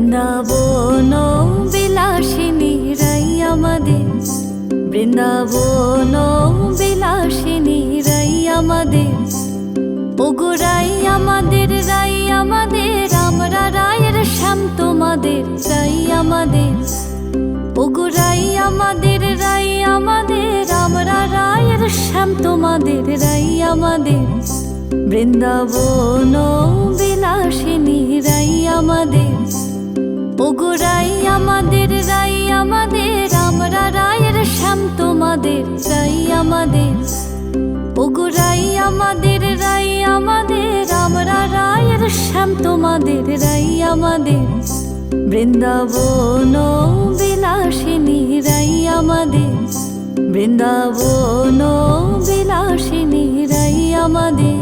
বৃন্দাবন বিলাসিনী রাই আমাদের, বৃন্দাবন বিলাসিনী রাই আমাদের, ওগো রাই আমাদের, রাই আমাদের, আমরা রায়ের শ্যাম তোমাদের, রাই আমাদের, ওগো রাই আমাদের, রাই আমাদের, আমরা রায়ের শ্যাম তোমাদের, রাই আমাদের, বৃন্দাবন বিলাসিনী রাই আমাদের, ওগো রাই আমাদের, রাই আমাদের, আমরা রায়ের শ্যাম তোমাদের, রাই আমাদের, ওগো রাই আমাদের, রাই আমাদের, আমরা রায়ের শ্যাম তোমাদের, রাই আমাদের, বৃন্দাবন বিলাসিনী রাই আমাদের, বৃন্দাবন বিলাসিনী রাই আমাদের।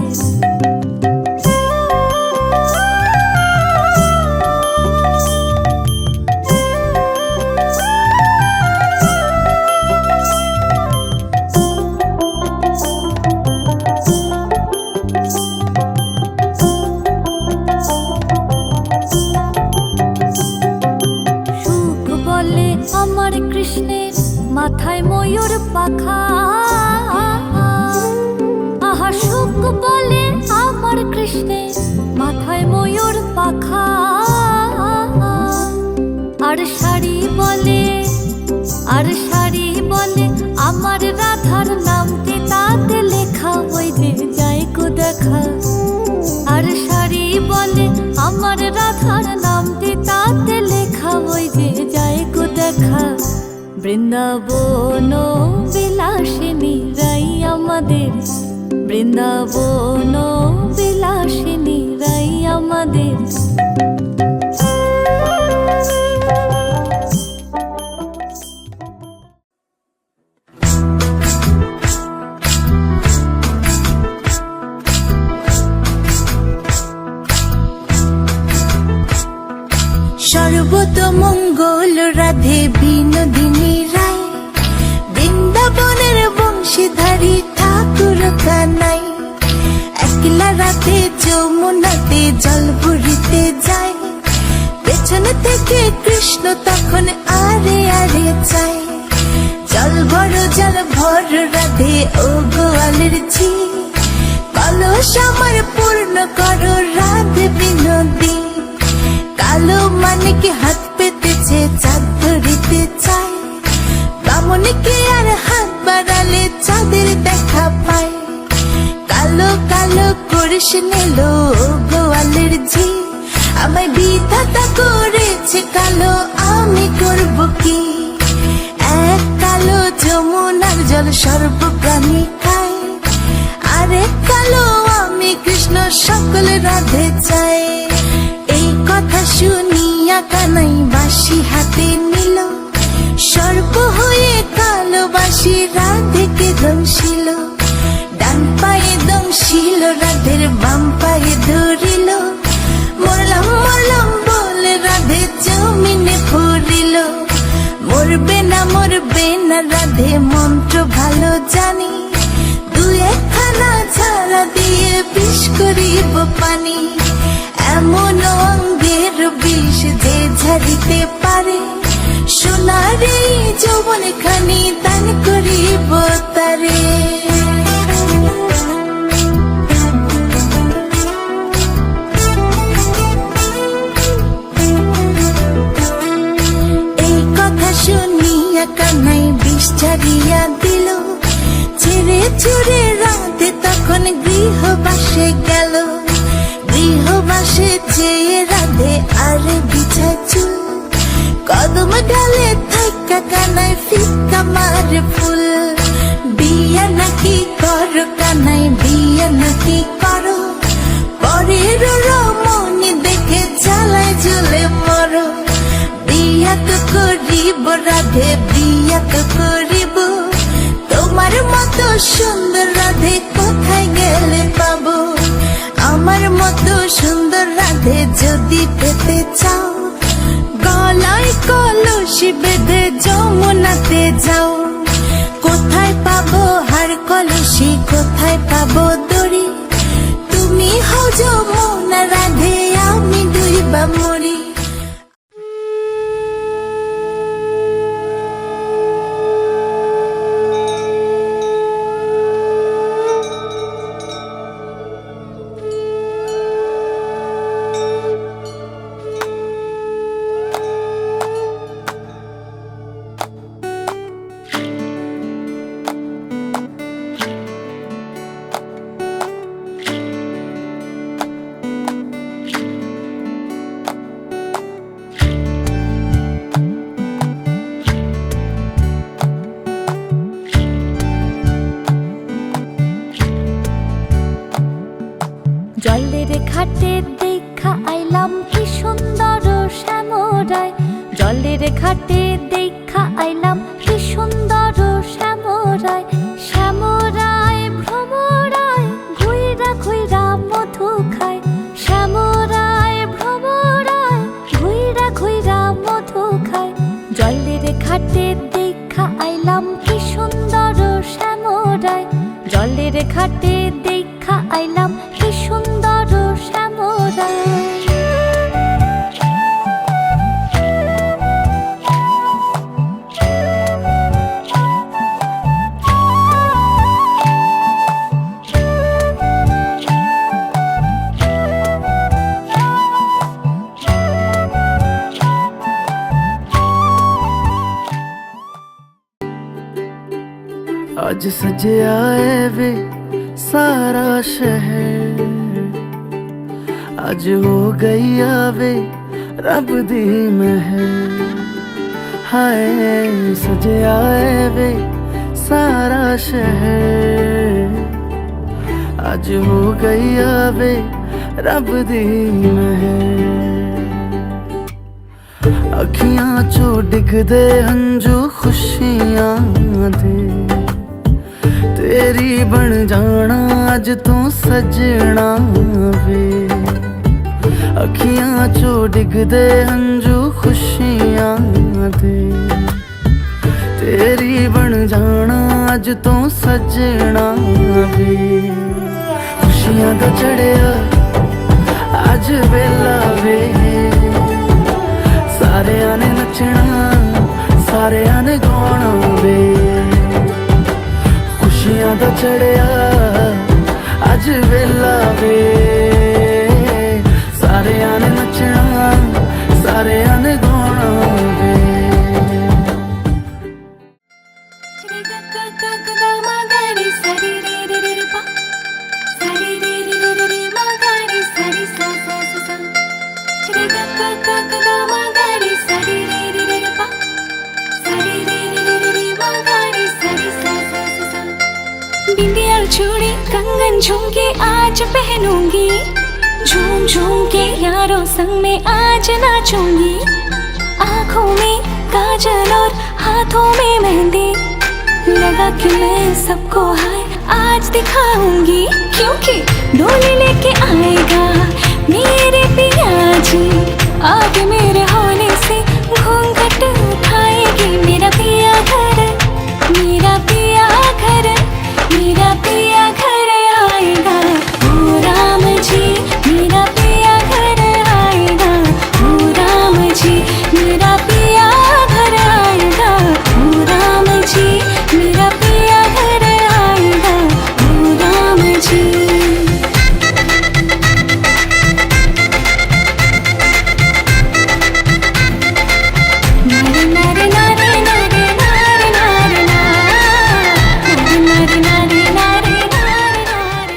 আমার কৃষ্ণের মাথায় ময়ূর পাখা, আহা সুখ বলে আমার কৃষ্ণের মাথায় ময়ূর পাখা, আর শাড়ি বলে, আর শাড়ি বলে আমার রাধার নামটি তাতে লেখা, ওই যে যাই গো দেখা, আর শাড়ি বলে আমার রাধার নামটি তাতে লেখা, ওই যে যাই গো দেখা, বৃন্দাবন বিলাসিনী রাই আমাদের, বৃন্দাবন বিলাসিনী রাই আমাদের। সর্বতমঙ্গল রাধে বিনোদিনী রায়, বৃন্দাবনের বংশীধারী ঠাকুর কানাই, একলা রাতে যমুনাতে জল ভরিতে যায়, পেছনে থেকে কৃষ্ণ তখন আরে আরে চায়, জল ভর রাধে ও গোয়ালের ঝি, কলস আমার পূর্ণ করো রাধে বিনোদী, কালো মানিকে হাত পেতেছে চাঁদ ধরিতে চায়, বামনিকে আর হাত বাড়ালে চাঁদের দেখা পায়, কালো কালো করিস নিল গোয়ালের ঝি, আমায় বিধাতা করেছে কালো আমি করব কি, এক কালো যমুনার জল সর্বপ্রাণী খায়, আরেক কালো আমি কৃষ্ণ সকল রাধে চাই। এই কথা শুনিয়া কানাই বাঁশি হাতে নিল, সর্প হয়ে কালো বাঁশি রাধেকে দংশিল, ডান পায়ে দংশিল রাধের বাম পায়ে ধরিল, মরলাম মরলাম বলে রাধে জমিনে পড়িল, মরবে না রাধে মন্ত্র ভালো জানি, দু একখানা ঝাড়া দিয়ে বিষ করিব পানি, এমন অঙ্গের বিষ যে ঝাড়িতে পারে, সোনার এই যৌবন খানি দান করিব তারে। এই কথা শুনিয়া কানাই বিষ ঝাড়িয়া দিল, ছেড়ে ছুড়ে রাধে তখন গৃহবাসে গেল, গৃহবাসে চেয়ে রাধে আরে বিছায় চুল, কদম ডালে থাকা কানাই ফিক্কা মারে ফুল, বিয়া নাকি করো কানাই বিয়া নাকি করো, পরের রমণী দেখে জ্বালায় জ্বলে মরো, বিয়া তো করিব রাধে বিয়া তো করিব, তোমার মতো সুন্দর রাধে কোথায় গেলে পাবো, আমার মতো সুন্দর রাধে যদি পেতে চাও, গলায় কলসি বেঁধে যমুনাতে যাও, কোথায় পাবো হার কলসি কোথায় পাবো দড়ি, তুমি হও যমুনা রাধে আমি ডুইবা মরি। আইলাম কি সুন্দর শ্যামরায়, জলের ঘাটে দেখা আইলাম কি সুন্দর শ্যামরায়। শ্যামরায় ভ্রমরায় ঘুইরা ঘুইরা মধু খায়, শ্যামরায় ভ্রমরায় ঘুইরা ঘুইরা মধু খায়। জলের ঘাটে দেখা আইলাম কি সুন্দর শ্যামরায়, জলের ঘাটে দেখা আইলাম কি সুন্দর শ্যামরায়। आज सजया है वे सारा शहर, आज हो गई आवे रब दी महर। हाय सजया है वे सारा शहर, आज हो गई आवे रब दी महर। अखियां चो डिगदे हंजू खुशियां दे, तेरी बन जाना अज तू सजना वे। अखियां चो डिगदे हंजू खुशियां दे, तेरी बन जाना अज तू सजना वे। खुशियां दा चढ़िया अज वेला वे, सारेयां ने नचना सारेयां ने गाना वे। खुशियां दा चढ़िया अज वेला वे, सारेयां ने नचना सारेयां ने गाना वे। बिंदिया चूड़ी कंगन झुमके आज पहनूंगी, झूम झूम के यारों संग में आज नाचूंगी। आँखों में काजल और हाथों में मेहंदी लगा के मैं सबको हाय आज दिखाऊंगी। क्योंकि डोली लेके आएगा मेरे पिया जी, आगे मेरे होने से घूंघट उठाएगी। मेरा पिया घर, मेरा पिया घर, मेरा पिया घर आएगा। ओ राम जी मेरा पिया घर आएगा, ओ राम जी मेरा पिया घर आएगा, ओ राम जी मेरा पिया घर आएगा, ओ राम जी। नारे नारे नारे नारे नारे नारे नारे नारे नारे नारे नारे नारे।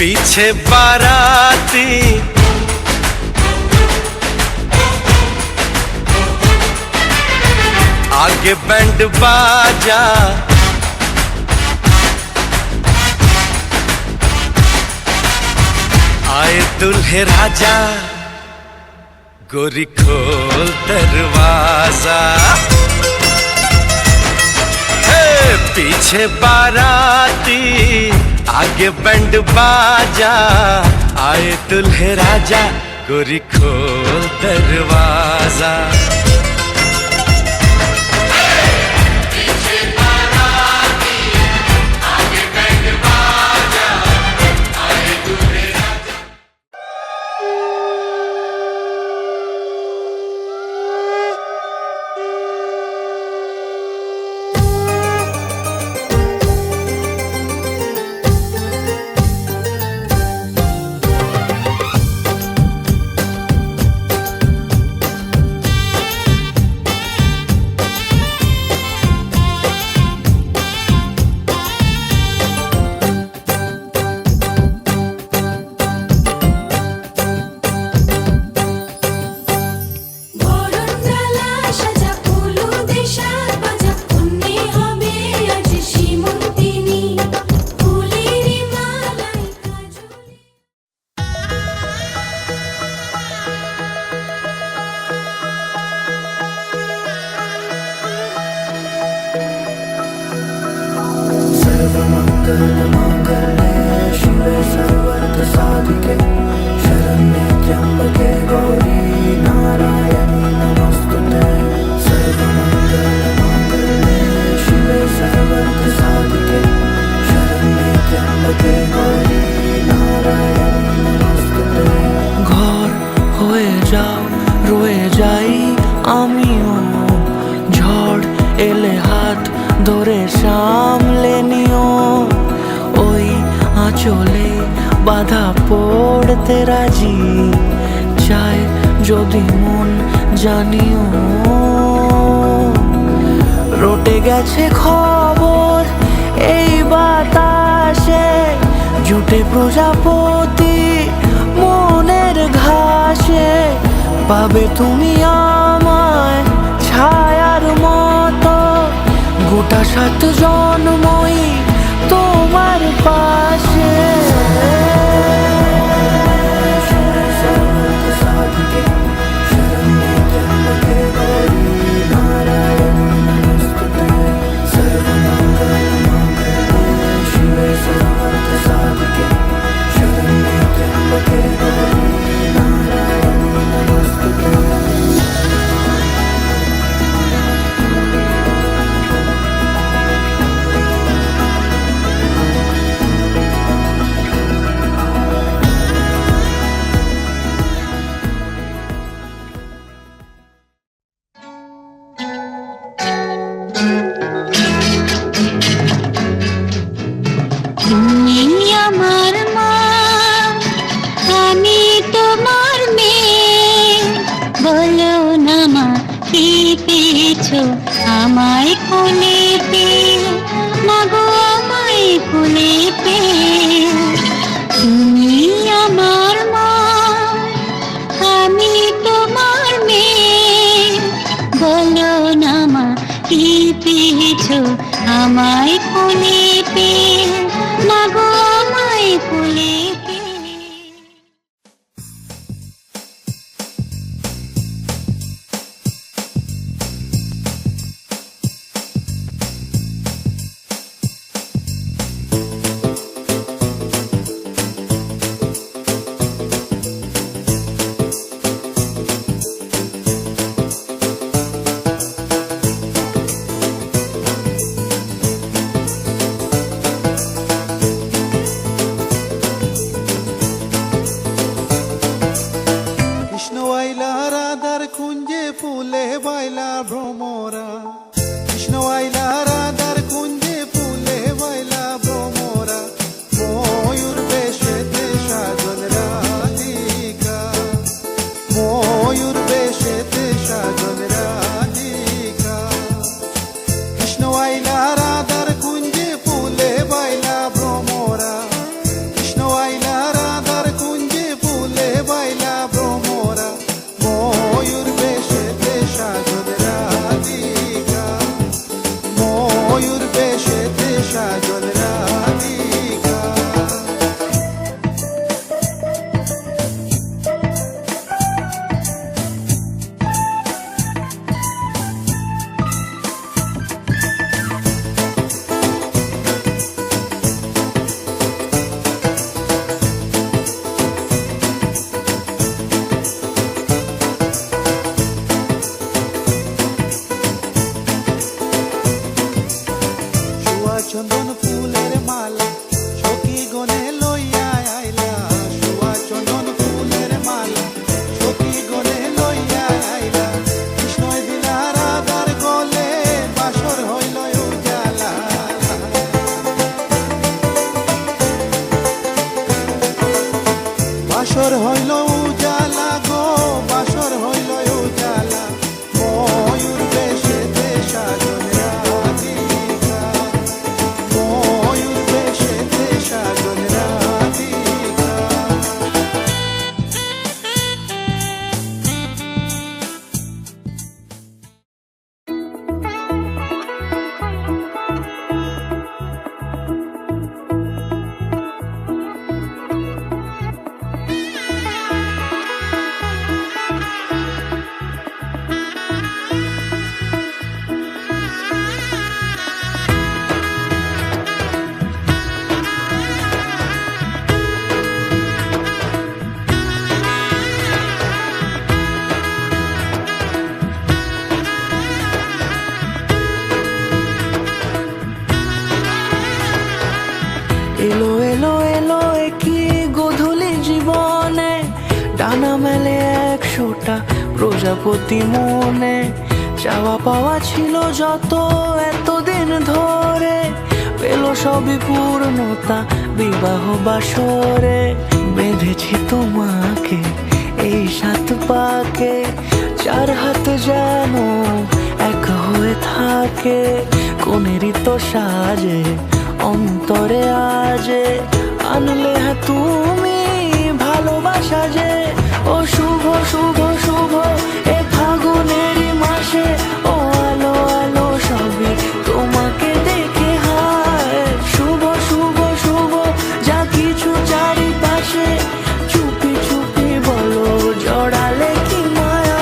पीछे बाराती आगे बैंड बाजा, आए दुल्हे राजा गोरी खोल दरवाजा। पीछे बाराती आगे बैंड बाजा, आए दुल्हे राजा गोरी खोल दरवाजा। ঘর হয়ে যাও রয়ে যাই আমিও, ঝড় এলে হাত ধরে সামলে নিও। ওই আঁচলে বাধা পড়তে রাজি, চায় যদি মন জানিও। রটে গেছে খবর এই বাতাসে, জুটে প্রজাপতি মনের ঘাসে। পাবে তুমি আমায় ছায়ার মতো, গোটা 7 জন্মই তোমার পাশে। আমায় কোলে পেয়ে মাগো, আমায় কোলে পেয়ে। তুমি আমার মা, আমি তোমার মেয়ে। বলো না মা কি পেয়েছো আমায় কোলে পেয়ে, মাগো আমায় কোলে পেয়ে। বাসর হইল উজালা গো, বাসর হইল উজালা, ময়ূর বেশেতে সাজন রাধিকা, ময়ূর বেশেতে সাজন রাধিকা। এলো এলো এলো কি গোধূলি জীবনে, ডানা মেলে 100টা প্রজাপতি মনে। চাওয়া পাওয়া ছিল যত এতদিন ধরে, পেল সবই পূর্ণতা বিবাহ বাসরে। বেঁধেছি তোমাকে এই 7 পাকে, 4 হাত যেন এক হয়ে থাকে। কোনেরই তো সাজে অন্তরে আজে, আনলে হ্যাঁ তুমি ভালোবাসা যে। ও শুভ শুভ শুভ এ ফাগুনেরই মাসে, ও আলো আলো সবই তোমাকে দেখে হায়। শুভ শুভ শুভ যা কিছু চারিপাশে, চুপি চুপি বলো জড়ালে কি মায়া।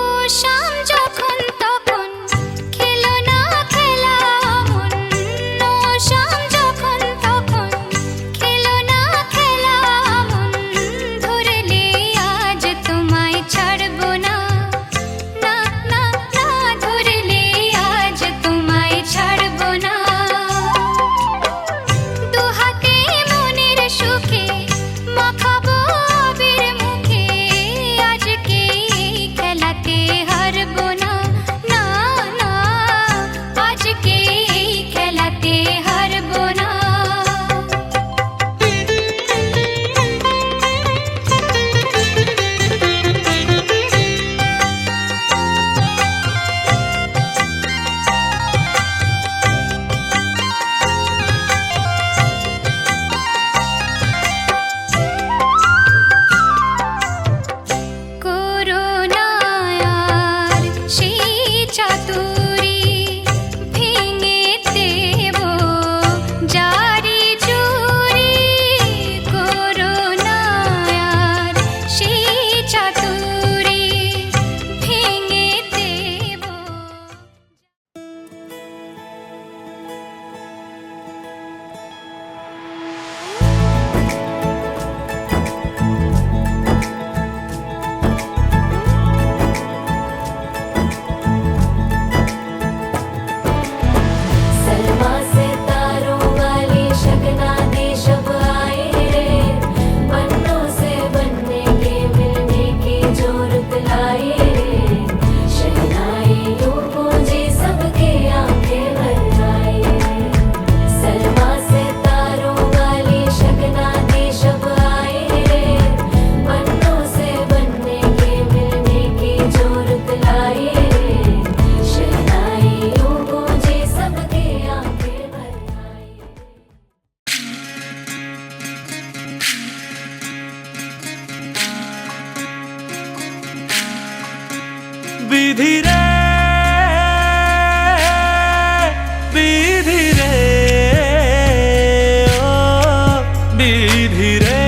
ও শাম যখন তখন খেলো না খেলা মন। ও শাম যখন তখন খেলো না খেলা মন। ধরলে আজ তোমায় ছাড়বো না, না না না, ধরলে আজ তোমায় ছাড়বো না। দুহাতে মনের সুখে মাখাবো আবির মুখে, আজকে এই খেলাতে হারবো না, না না, আজকে এই খেলাতে হারবো না। করোনার সেই চাতুরি ভেঙে দেব জারি চুরি। করোনার সেই চাতুরি ভেঙে দেব। सलमा से तारों वाली शगना दे शब आए रे, बन्नों से बनने के मिलने की जोरत लाए रे। शहनाई यूं गूंजी सबके आंखें भर आए। सलमा से तारों वाली शगना दे शब आए रे, बन्नों से बनने के मिलने की जोरत लाए रे। शहनाई यूं गूंजी सबके आंखें भर आए। বিধি রে বিধি রে ও বিধিরে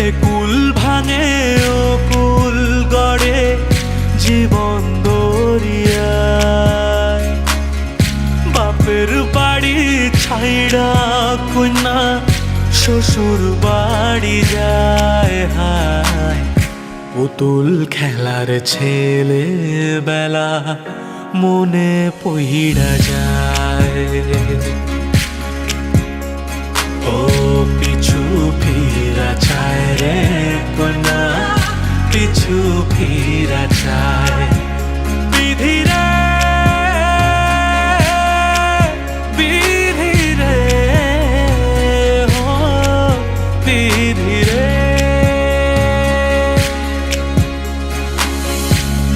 একুল ভাঙে ও কুল গড়ে জীবন দরিয়ায় বাপের বাড়ি ছাইড়া কন্যা শ্বশুর বাড়ি যায় হায় পুতুল খেলার ছেলে বেলা মনে পইড়া যায় ও পিছু ফিরা চায় রে কন্যা পিছু ফিরা চায় বিধিরে বিধিরে ও বিধিরে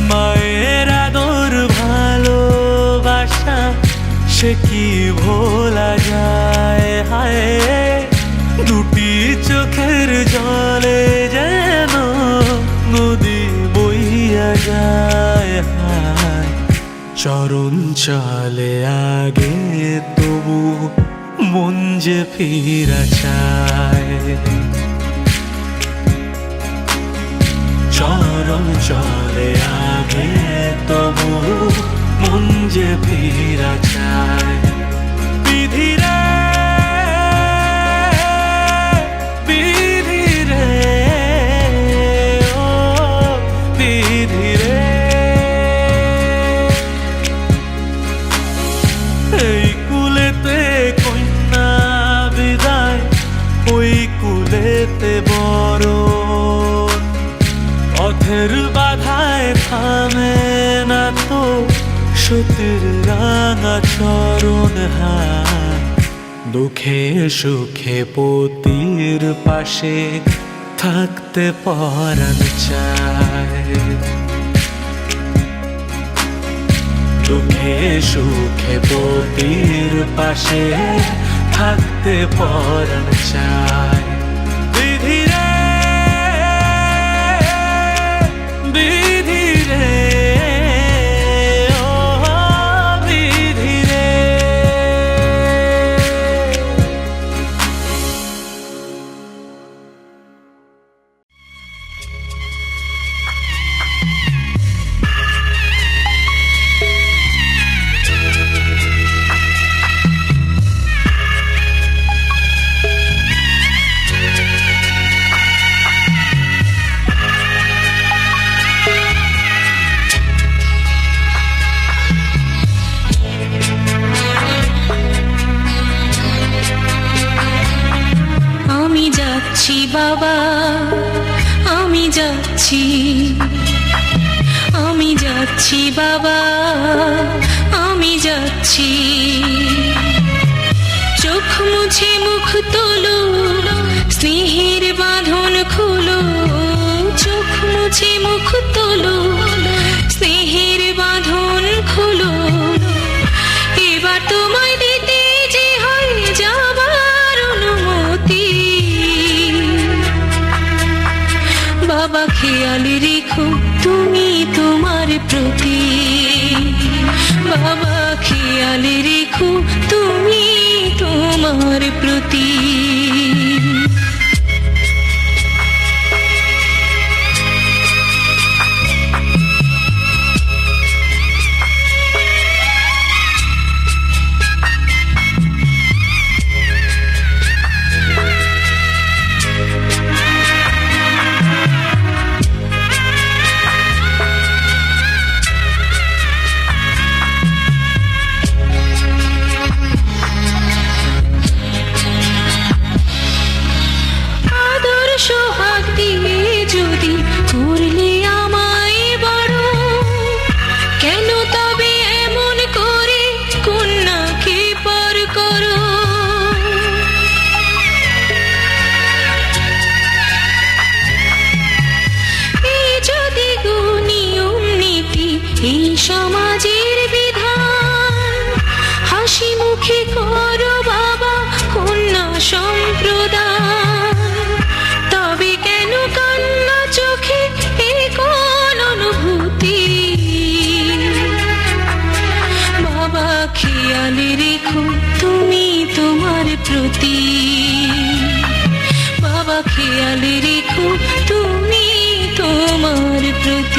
মায়ের আদর ভালোবাসা সে কি ভোলা যায় হায় দুটি চোখের জলে যেন নদী বইয়া যায় হায় চরণ চলে আগে তবু মন যে ফিরা চায় চরণ চলে আগে তবু মন যে ফিরা চায় বিধিরে বিধিরে ও বিধিরে এই কুলেতে কন্যা বিদায় ওই কুলেতে বড় পথের বাধায় থামে না তো সতীর রাঙা চরণ হায় দুঃখে সুখে পতির পাশে থাকতে পরাণ চায় দুঃখে সুখে পতির পাশে থাকতে পরাণ চায় বিধিরে বিধিরে ও বিধিরে আমি যাচ্ছি বাবা, আমি যাচ্ছি, আমি যাচ্ছি বাবা, আমি যাচ্ছি। চোখ মুছে মুখ তোলো, স্নেহের বাঁধন খুলো। চোখ মুছে মুখ তোলো, স্নেহের বাঁধন খুলো। এবার তোমায় দিতে যে হয় যাবার অনুমতি। বাবা খেয়াল রেখো তুমি তোমার প্রতি। বাবা খেয়াল রেখো তুমি তোমার প্রতি। এই সমাজের বিধান হাসি মুখে করো বাবা কন্যা সম্প্রদান। তবে কেন কান্না চোখে এ কোন অনুভূতি? বাবা খেয়ে খেয়ালে রেখো তুমি তোমার প্রতি, বাবা খেয়ালে রেখো তুমি তোমার প্রতি।